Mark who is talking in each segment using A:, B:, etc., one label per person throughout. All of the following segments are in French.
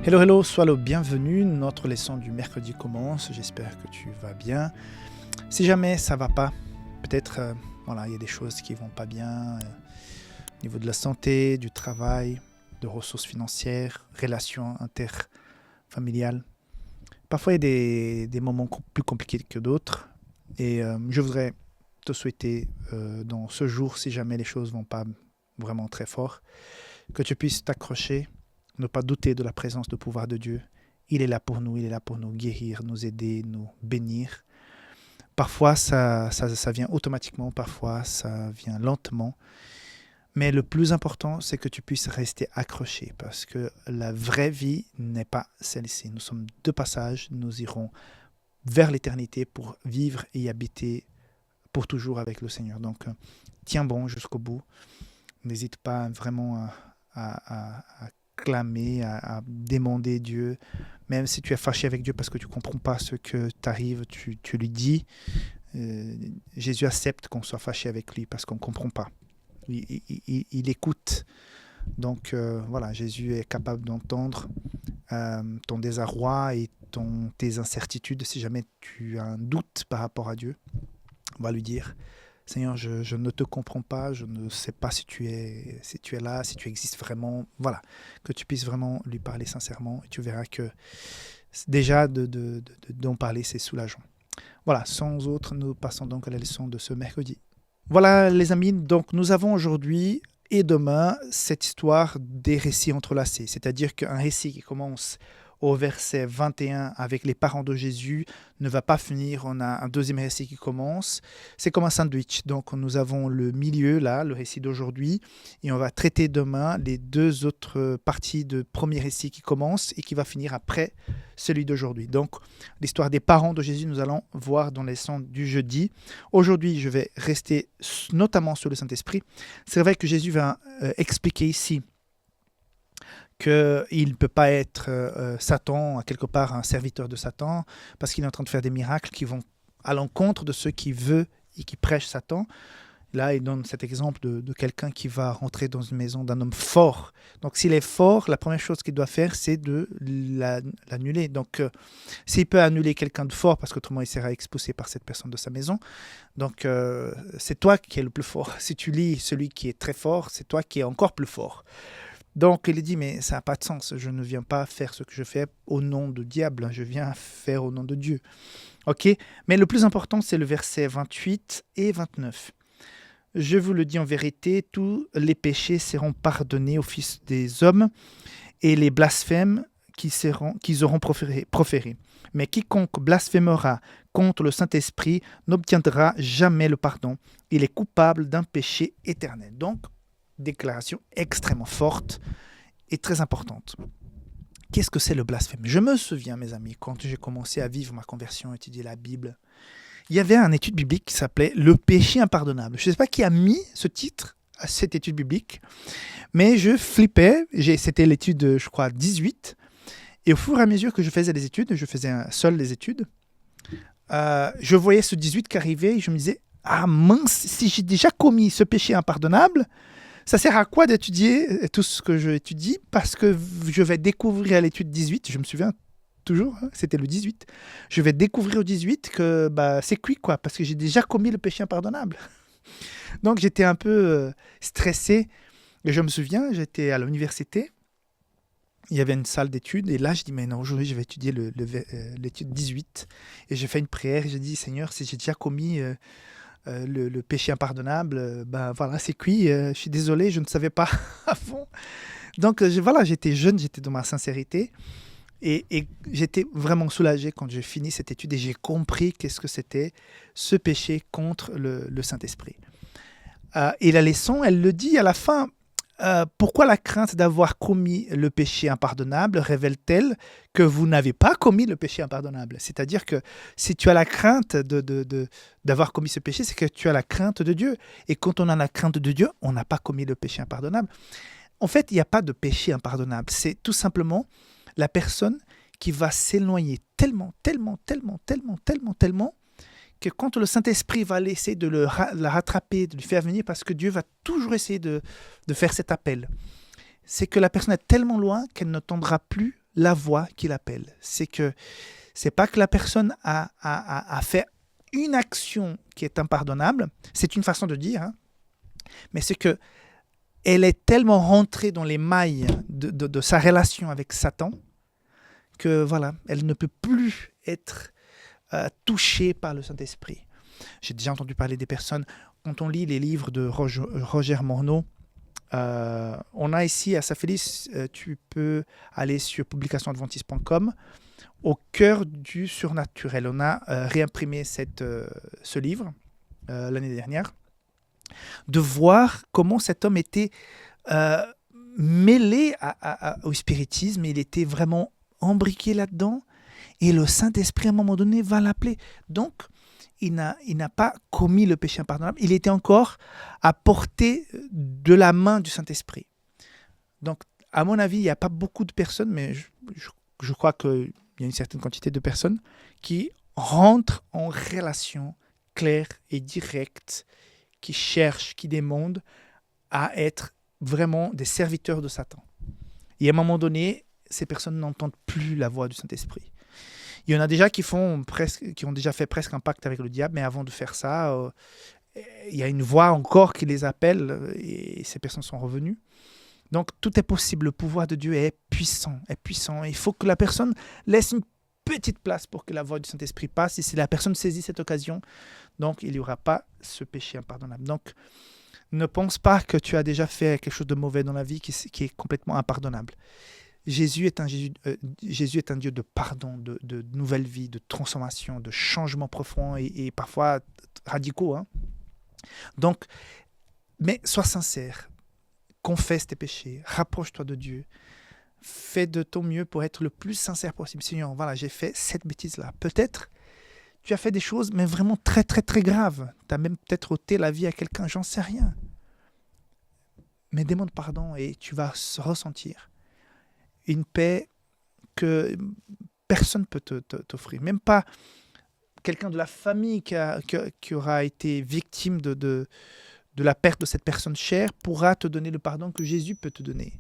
A: Hello, hello, sois le bienvenu. Notre leçon du mercredi commence. J'espère que tu vas bien. Si jamais ça va pas, peut-être il y a des choses qui vont pas bien au niveau de la santé, du travail, de ressources financières, relations interfamiliales. Parfois, il y a des moments plus compliqués que d'autres. Et je voudrais te souhaiter dans ce jour, si jamais les choses vont pas vraiment très fort, que tu puisses t'accrocher, ne pas douter de la présence, du pouvoir de Dieu. Il est là pour nous, il est là pour nous guérir, nous aider, nous bénir. Parfois, ça vient automatiquement, parfois, ça vient lentement. Mais le plus important, c'est que tu puisses rester accroché, parce que la vraie vie n'est pas celle-ci. Nous sommes de passage, nous irons vers l'éternité pour vivre et y habiter pour toujours avec le Seigneur. Donc, tiens bon jusqu'au bout. N'hésite pas vraiment à clamer, à demander Dieu. Même si tu es fâché avec Dieu parce que tu ne comprends pas ce que t'arrive, tu lui dis. Jésus accepte qu'on soit fâché avec lui parce qu'on ne comprend pas. Il écoute. Donc Jésus est capable d'entendre ton désarroi et tes incertitudes. Si jamais tu as un doute par rapport à Dieu, on va lui dire: Seigneur, je ne te comprends pas, je ne sais pas si tu es là, si tu existes vraiment. Voilà, que tu puisses vraiment lui parler sincèrement et tu verras que déjà d'en parler, c'est soulageant. Voilà, sans autre, nous passons donc à la leçon de ce mercredi. Voilà les amis, donc nous avons aujourd'hui et demain cette histoire des récits entrelacés, c'est-à-dire qu'un récit qui commence au verset 21 avec les parents de Jésus ne va pas finir. On a un deuxième récit qui commence. C'est comme un sandwich. Donc nous avons le milieu là, le récit d'aujourd'hui, et on va traiter demain les deux autres parties de premier récit qui commence et qui va finir après celui d'aujourd'hui. Donc l'histoire des parents de Jésus, nous allons voir dans les leçons du jeudi. Aujourd'hui, je vais rester notamment sur le Saint-Esprit. C'est vrai que Jésus va expliquer ici qu'il ne peut pas être Satan, quelque part un serviteur de Satan, parce qu'il est en train de faire des miracles qui vont à l'encontre de ceux qui veulent et qui prêchent Satan. Là, il donne cet exemple de quelqu'un qui va rentrer dans une maison d'un homme fort. Donc, s'il est fort, la première chose qu'il doit faire, c'est de l'annuler. Donc, s'il peut annuler quelqu'un de fort, parce qu'autrement, il sera expulsé par cette personne de sa maison. Donc, c'est toi qui es le plus fort. Si tu lis celui qui est très fort, c'est toi qui es encore plus fort. Donc, il dit, mais ça n'a pas de sens. Je ne viens pas faire ce que je fais au nom du diable. Je viens faire au nom de Dieu. OK ? Mais le plus important, c'est le verset 28 et 29. Je vous le dis en vérité, tous les péchés seront pardonnés aux fils des hommes et les blasphèmes qu'ils auront proférés. Mais quiconque blasphémera contre le Saint-Esprit n'obtiendra jamais le pardon. Il est coupable d'un péché éternel. Donc, déclaration extrêmement forte et très importante. Qu'est-ce que c'est le blasphème ? Je me souviens, mes amis, quand j'ai commencé à vivre ma conversion, à étudier la Bible, il y avait une étude biblique qui s'appelait « Le péché impardonnable ». Je ne sais pas qui a mis ce titre à cette étude biblique, mais je flippais. C'était l'étude, je crois, 18. Et au fur et à mesure que je faisais des études, je faisais seul les études, je voyais ce 18 qui arrivait et je me disais « Ah mince, si j'ai déjà commis ce péché impardonnable, ça sert à quoi d'étudier tout ce que j'étudie ? Parce que je vais découvrir à l'étude 18, je me souviens toujours, c'était le 18, je vais découvrir au 18 que c'est cuit, quoi, parce que j'ai déjà commis le péché impardonnable. Donc j'étais un peu stressé. Et je me souviens, j'étais à l'université, il y avait une salle d'études, et là je dis, mais non, aujourd'hui je vais étudier l'étude 18. Et j'ai fait une prière, et j'ai dit, Seigneur, si j'ai déjà commis le péché impardonnable, c'est cuit, je suis désolé, je ne savais pas avant. Donc j'étais jeune, j'étais dans ma sincérité, et j'étais vraiment soulagé quand j'ai fini cette étude et j'ai compris qu'est-ce que c'était ce péché contre le Saint-Esprit. Et la leçon, elle le dit à la fin. Pourquoi la crainte d'avoir commis le péché impardonnable révèle-t-elle que vous n'avez pas commis le péché impardonnable ? C'est-à-dire que si tu as la crainte d'avoir commis ce péché, c'est que tu as la crainte de Dieu. Et quand on a la crainte de Dieu, on n'a pas commis le péché impardonnable. En fait, il n'y a pas de péché impardonnable. C'est tout simplement la personne qui va s'éloigner tellement, que quand le Saint-Esprit va essayer de la rattraper, de lui faire venir, parce que Dieu va toujours essayer de faire cet appel, c'est que la personne est tellement loin qu'elle n'entendra plus la voix qui l'appelle. C'est pas que la personne a fait une action qui est impardonnable, c'est une façon de dire, hein, mais c'est que elle est tellement rentrée dans les mailles de sa relation avec Satan que voilà, elle ne peut plus être touchée par le Saint-Esprit. J'ai déjà entendu parler des personnes, quand on lit les livres de Roger Morneau, on a ici à Saint-Félix, tu peux aller sur publicationadventiste.com, au cœur du surnaturel. On a réimprimé ce livre l'année dernière, de voir comment cet homme était mêlé au spiritisme, il était vraiment embriqué là-dedans, et le Saint-Esprit à un moment donné va l'appeler. Donc, il n'a pas commis le péché impardonnable, il était encore à portée de la main du Saint-Esprit. Donc, à mon avis, il n'y a pas beaucoup de personnes, mais je crois qu'il y a une certaine quantité de personnes qui rentrent en relation claire et directe, qui cherchent, qui demandent à être vraiment des serviteurs de Satan. Et à un moment donné, ces personnes n'entendent plus la voix du Saint-Esprit. Il y en a déjà qui ont déjà fait presque un pacte avec le diable, mais avant de faire ça, il y a une voix encore qui les appelle et ces personnes sont revenues. Donc tout est possible, le pouvoir de Dieu est puissant, est puissant. Il faut que la personne laisse une petite place pour que la voix du Saint-Esprit passe, et si la personne saisit cette occasion, donc il n'y aura pas ce péché impardonnable. Donc ne pense pas que tu as déjà fait quelque chose de mauvais dans la vie qui est complètement impardonnable. Jésus est un Dieu de pardon, de nouvelle vie, de transformation, de changement profond et parfois radicaux. Hein. Donc, mais sois sincère, confesse tes péchés, rapproche-toi de Dieu, fais de ton mieux pour être le plus sincère possible. Seigneur, voilà, j'ai fait cette bêtise-là. Peut-être tu as fait des choses, mais vraiment très, très, très graves. Tu as même peut-être ôté la vie à quelqu'un, j'en sais rien. Mais demande pardon et tu vas ressentir une paix que personne ne peut t'offrir. Même pas quelqu'un de la famille qui aura été victime de la perte de cette personne chère pourra te donner le pardon que Jésus peut te donner.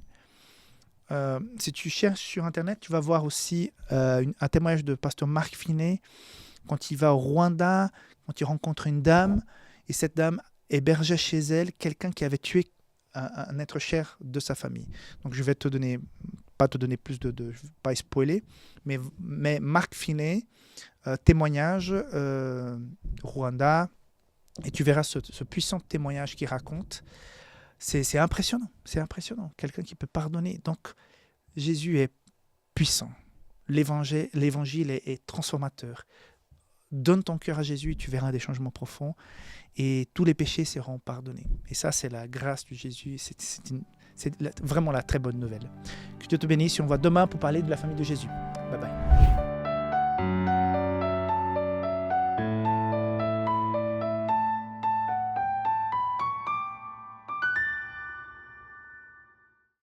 A: Si tu cherches sur Internet, tu vas voir aussi un témoignage de pasteur Marc Finet quand il va au Rwanda, quand il rencontre une dame, et cette dame hébergeait chez elle quelqu'un qui avait tué un être cher de sa famille. Donc je vais pas te donner plus je ne vais pas spoiler, mais Marc Finet, témoignage Rwanda, et tu verras ce puissant témoignage qu'il raconte. C'est impressionnant, quelqu'un qui peut pardonner. Donc Jésus est puissant, l'évangile est transformateur. Donne ton cœur à Jésus et tu verras des changements profonds et tous les péchés seront pardonnés. Et ça, c'est la grâce de Jésus. C'est vraiment la très bonne nouvelle. Que Dieu te bénisse. On va demain pour parler de la famille de Jésus. Bye bye.